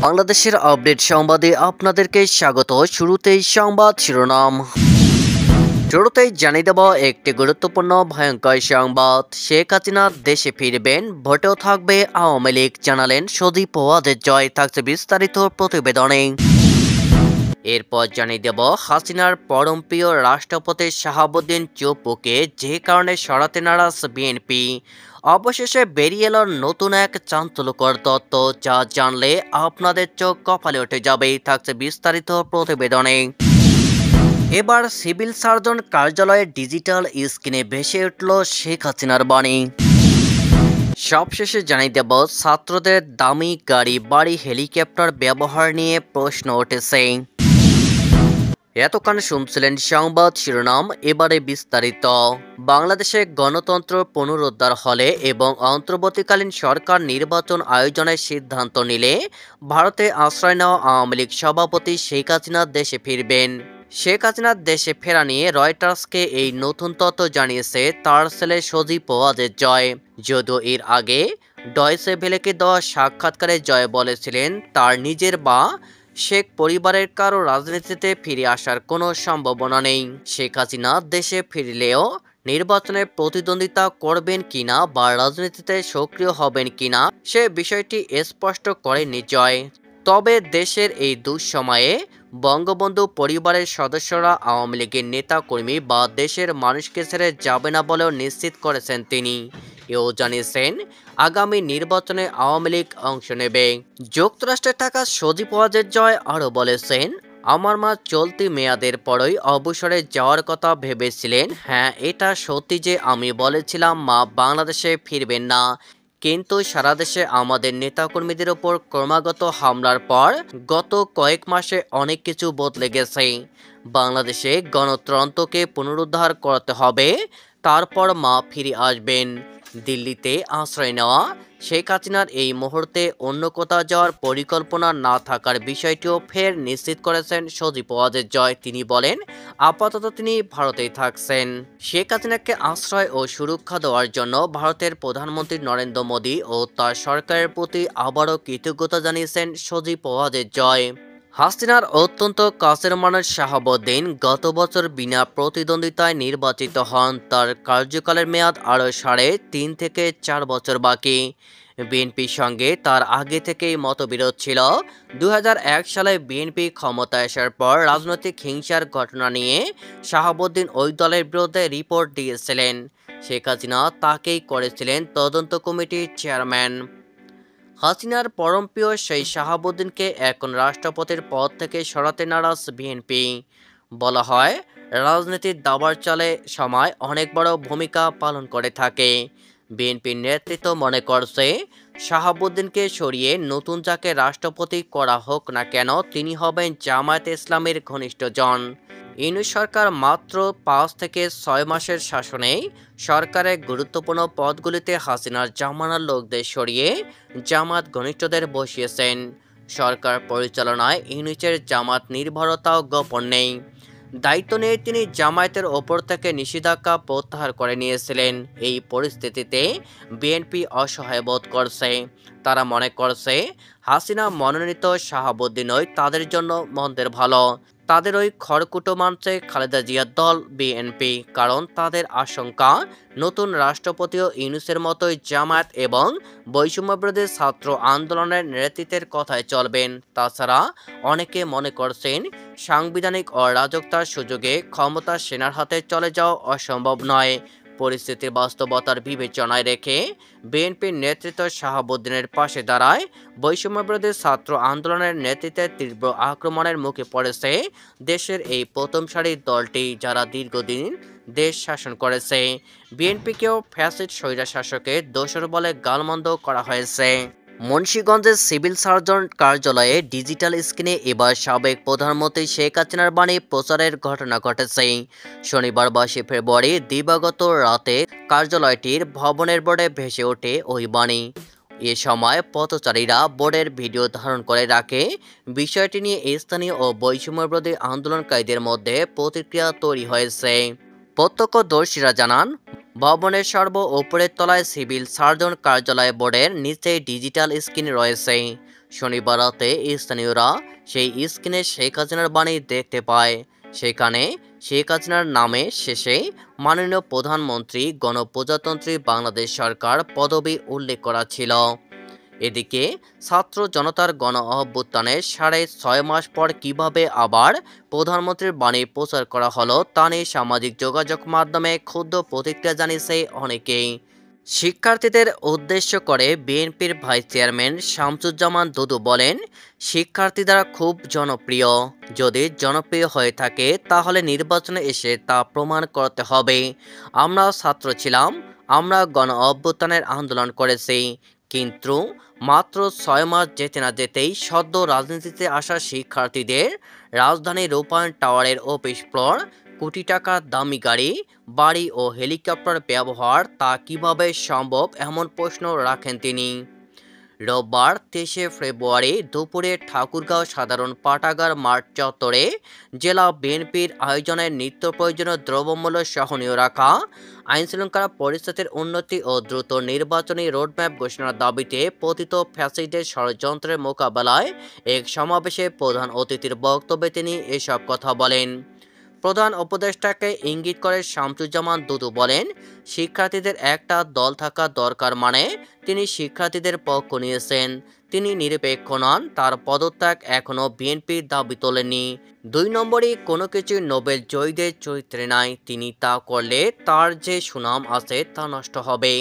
বাংলাদেশের আপডেট সংবাদে আপনাদেরকে স্বাগত। শুরুতেই সংবাদ শিরোনাম। শুরুতেই জানিয়ে দেব একটি গুরুত্বপূর্ণ ভয়ঙ্কর সংবাদ। শেখ হাসিনা দেশে ফিরবেন, ভোটেও থাকবে আওয়ামী লীগ, জানালেন সজীব ওয়াজেদ জয়। থাকছে বিস্তারিত প্রতিবেদনে। এরপর জানিয়ে দেব হাসিনার পরমপ্রিয় রাষ্ট্রপতি শাহাবুদ্দিন চুপ্পুকে যে কারণে সরাতে নারাজ বিএনপি। অবশেষে বেরিয়ে এলো নতুন এক চাঞ্চল্যকর তথ্য, যা জানলে আপনাদের চোখ কপালে উঠে যাবে। থাকছে বিস্তারিত প্রতিবেদনে। এবার সিভিল সার্জন কার্যালয়ে ডিজিটাল স্ক্রিনে ভেসে উঠল শেখ হাসিনার বাণী। সবশেষে জানিয়ে দেব ছাত্রদের দামি গাড়ি, বাড়ি, হেলিকপ্টার ব্যবহার নিয়ে প্রশ্ন উঠেছে। এতক্ষণ শুনছিলেন সংবাদ শিরোনাম, এবারে বিস্তারিত। বাংলাদেশে গণতন্ত্র পুনরুদ্ধার হলে এবং অন্তর্বর্তীকালীন সরকার নির্বাচন আয়োজনের সিদ্ধান্ত নিলে ভারতে আশ্রয় নেওয়া আওয়ামী লীগ সভাপতি শেখ হাসিনা দেশে ফিরবেন। শেখ হাসিনার দেশে ফেরা নিয়ে রয়টার্সকে এই নতুন তথ্য জানিয়েছে তার ছেলে সজীব ওয়াজেদ জয়। যদিও এর আগে ডয়চে ভেলেকে দেওয়া সাক্ষাৎকারে জয় বলেছিলেন তার নিজের বা শেখ পরিবারের কারো রাজনীতিতে ফিরে আসার কোনো সম্ভাবনা নেই। শেখ হাসিনা দেশে ফিরলেও নির্বাচনে প্রতিদ্বন্দ্বিতা করবেন কিনা বা রাজনীতিতে সক্রিয় হবেন কিনা সে বিষয়টি স্পষ্ট করেননি জয়। তবে দেশের এই দুঃসময়ে বঙ্গবন্ধু পরিবারের সদস্যরা আওয়ামী লীগের নেতাকর্মী বা দেশের মানুষকে ছেড়ে যাবে না বলেও নিশ্চিত করেছেন তিনি। এও জানিয়েছেন আগামী নির্বাচনে আওয়ামী লীগ অংশ নেবে। যুক্তরাষ্ট্রে থাকা সজীব ওয়াজেদ জয় আরও বলেছেন, আমার মা চলতি মেয়াদের পরই অবসরে যাওয়ার কথা ভেবেছিলেন। হ্যাঁ, এটা সত্যি যে আমি বলেছিলাম মা বাংলাদেশে ফিরবেন না, কিন্তু সারা দেশে আমাদের নেতাকর্মীদের ওপর ক্রমাগত হামলার পর গত কয়েক মাসে অনেক কিছু বদলে গেছে। বাংলাদেশে গণতন্ত্রকে পুনরুদ্ধার করতে হবে, তারপর মা ফিরে আসবেন। দিল্লিতে আশ্রয় নেওয়া শেখ হাসিনার এই মুহূর্তে অন্য কোথাও যাওয়ার পরিকল্পনা না থাকার বিষয়টিও ফের নিশ্চিত করেছেন সজীব ওয়াজেদ জয়। তিনি বলেন, আপাতত তিনি ভারতেই থাকছেন। শেখ হাসিনাকে আশ্রয় ও সুরক্ষা দেওয়ার জন্য ভারতের প্রধানমন্ত্রী নরেন্দ্র মোদী ও তার সরকারের প্রতি আবারও কৃতজ্ঞতা জানিয়েছেন সজীব ওয়াজেদ জয়। হাসিনার অত্যন্ত কাছের মানুষ শাহাবুদ্দিন গত বছর বিনা প্রতিদ্বন্দ্বিতায় নির্বাচিত হন। তার কার্যকালের মেয়াদ আরও 3.5 থেকে 4 বছর বাকি। বিএনপির সঙ্গে তার আগে থেকেই মতবিরোধ ছিল। 2001 সালে বিএনপি ক্ষমতায় আসার পর রাজনৈতিক হিংসার ঘটনা নিয়ে শাহাবুদ্দিন ওই দলের বিরুদ্ধে রিপোর্ট দিয়েছিলেন। শেখ হাসিনা তাকেই করেছিলেন তদন্ত কমিটির চেয়ারম্যান। হাসিনার পরমপ্রিয় সেই শাহাবুদ্দিনকে এখন রাষ্ট্রপতির পদ থেকে সরাতে নারাজ বিএনপি। বলা হয়, রাজনীতির দাবার চালে সময় অনেক বড় ভূমিকা পালন করে থাকে। বিএনপির নেতৃত্ব মনে করছে শাহাবুদ্দিনকে সরিয়ে নতুন যাকে রাষ্ট্রপতি করা হোক না কেন তিনি হবেন জামায়াতে ইসলামের ঘনিষ্ঠজন। ইউনূস সরকার মাত্র 5 থেকে 6 মাসের শাসনেই সরকারের গুরুত্বপূর্ণ পদগুলিতে হাসিনার জামানার লোকদের সরিয়ে জামাত ঘনিষ্ঠদের বসিয়েছেন। সরকার পরিচালনায় ইউনূসের জামাত নির্ভরতাও গোপন নেই। দায়িত্ব নিয়ে তিনি জামায়াতের ওপর থেকে নিষেধাজ্ঞা প্রত্যাহার করে নিয়েছিলেন। এই পরিস্থিতিতে বিএনপি অসহায় বোধ করছে। তারা মনে করছে হাসিনা মনোনীত শাহাবুদ্দিনই তাদের জন্য মন্দের ভালো। তাদের ওই খড়কুটো মানছে খালেদা জিয়ার দল বিএনপি, কারণ তাদের আশঙ্কা নতুন রাষ্ট্রপতিও ইউনূসের মতোই জামায়াত এবং বৈষম্যবিরোধী ছাত্র আন্দোলনের নেতৃত্বের কথায় চলবেন। তাছাড়া অনেকে মনে করছেন সাংবিধানিক ও রাজকতার সুযোগে ক্ষমতা সেনার হাতে চলে যাওয়া অসম্ভব নয়। পরিস্থিতির বাস্তবতার বিবেচনায় রেখে বিএনপির নেতৃত্ব শাহাবুদ্দিনের পাশে দাঁড়ায়। বৈষম্যবিরোধী ছাত্র আন্দোলনের নেতৃত্বে তীব্র আক্রমণের মুখে পড়েছে দেশের এই প্রথম সারির দলটি, যারা দীর্ঘদিন দেশ শাসন করেছে। বিএনপিকেও ফ্যাসিস্ট স্বৈরশাসকের দোসর বলে গালমন্দ করা হয়েছে। মুন্সিগঞ্জের সিভিল সার্জন কার্যালয়ে ডিজিটাল স্ক্রিনে এবার সাবেক প্রধানমন্ত্রী শেখ হাসিনার বাণী প্রচারের ঘটনা ঘটেছে। শনিবার 22 ফেব্রুয়ারি দিবাগত রাতে কার্যালয়টির ভবনের বোর্ডে ভেসে ওঠে ওই বাণী। এ সময় পথচারীরা বোর্ডের ভিডিও ধারণ করে রাখে। বিষয়টি নিয়ে স্থানীয় ও বৈষম্যবিরোধী আন্দোলনকারীদের মধ্যে প্রতিক্রিয়া তৈরি হয়েছে। প্রত্যক্ষদর্শীরা জানান, ভবনের সর্ব উপরের তলায় সিভিল সার্জন কার্যালয় বোর্ডের নিচে ডিজিটাল স্ক্রিন রয়েছে। শনিবার রাতে স্থানীয়রা সেই স্ক্রিনে শেখ হাসিনার বাণী দেখতে পায়। সেখানে শেখ হাসিনার নামে শেষে মাননীয় প্রধানমন্ত্রী গণপ্রজাতন্ত্রী বাংলাদেশ সরকার পদবি উল্লেখ করা ছিল। এদিকে ছাত্র জনতার গণ অভ্যুত্থানের 6.5 মাস পর কিভাবে আবার প্রধানমন্ত্রীর বাণী প্রচার করা হলো তা নিয়ে সামাজিক যোগাযোগ মাধ্যমে ক্ষুব্ধ প্রতিক্রিয়া জানিয়েছে অনেকেই। শিক্ষার্থীদের উদ্দেশ্য করে বিএনপির ভাইস চেয়ারম্যান শামসুজ্জামান দুদু বলেন, শিক্ষার্থীরা খুব জনপ্রিয়। যদি জনপ্রিয় হয়ে থাকে তাহলে নির্বাচনে এসে তা প্রমাণ করতে হবে। আমরা ছাত্র ছিলাম, আমরা গণ অভ্যুত্থানের আন্দোলন করেছি, কিন্তু মাত্র 6 মাস যেতে না যেতেই সদ্য রাজনীতিতে আসা শিক্ষার্থীদের রাজধানী রূপায়ণ টাওয়ারের অফিস ফ্লোর, কোটি টাকা দামি গাড়ি, বাড়ি ও হেলিকপ্টার ব্যবহার তা কিভাবে সম্ভব এমন প্রশ্ন রাখেন তিনি। রোববার 23 ফেব্রুয়ারি দুপুরে ঠাকুরগাঁও সাধারণ পাঠাগার মাঠ চত্বরে জেলা বিএনপির আয়োজনে নিত্য প্রয়োজনীয় দ্রব্যমূল্য সহনীয় রাখা, আইনশৃঙ্খলা পরিস্থিতির উন্নতি ও দ্রুত নির্বাচনী রোডম্যাপ ঘোষণার দাবিতে পতিত ফ্যাসিস্টের ষড়যন্ত্রের মোকাবেলায় এক সমাবেশে প্রধান অতিথির বক্তব্যে তিনি এসব কথা বলেন। প্রধান উপদেষ্টাকে ইঙ্গিত করে শামসুজ্জামান দুদু বলেন, শিক্ষার্থীদের একটা দল থাকা দরকার মানে তিনি শিক্ষার্থীদের পক্ষ নিয়েছেন। তিনি নিরপেক্ষ নন, তার পদত্যাগ এখনও বিএনপির দাবি তোলেনি। 2 নম্বরই কোনো কিছু নোবেল জয়ীদের চরিত্রে নাই, তিনি তা করলে তার যে সুনাম আছে তা নষ্ট হবে।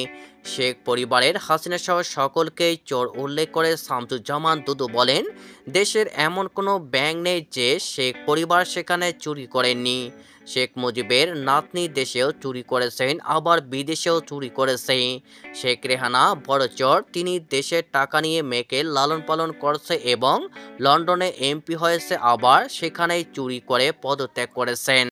শেখ পরিবারের হাসিনা সহ সকলকেই চোর উল্লেখ করে শামসুজ্জামান দুদু বলেন, দেশের এমন কোনো ব্যাংক নেই যে শেখ পরিবার সেখানে চুরি করেননি। শেখ মুজিবের নাতনি দেশেও চুরি করেছেন, আবার বিদেশেও চুরি করেছে। শেখ রেহানা বড় চোর, তিনি দেশের টাকা নিয়ে মেয়েকে লালন পালন করছে এবং লন্ডনে এমপি হয়েছে, আবার সেখানেই চুরি করে পদত্যাগ করেছেন।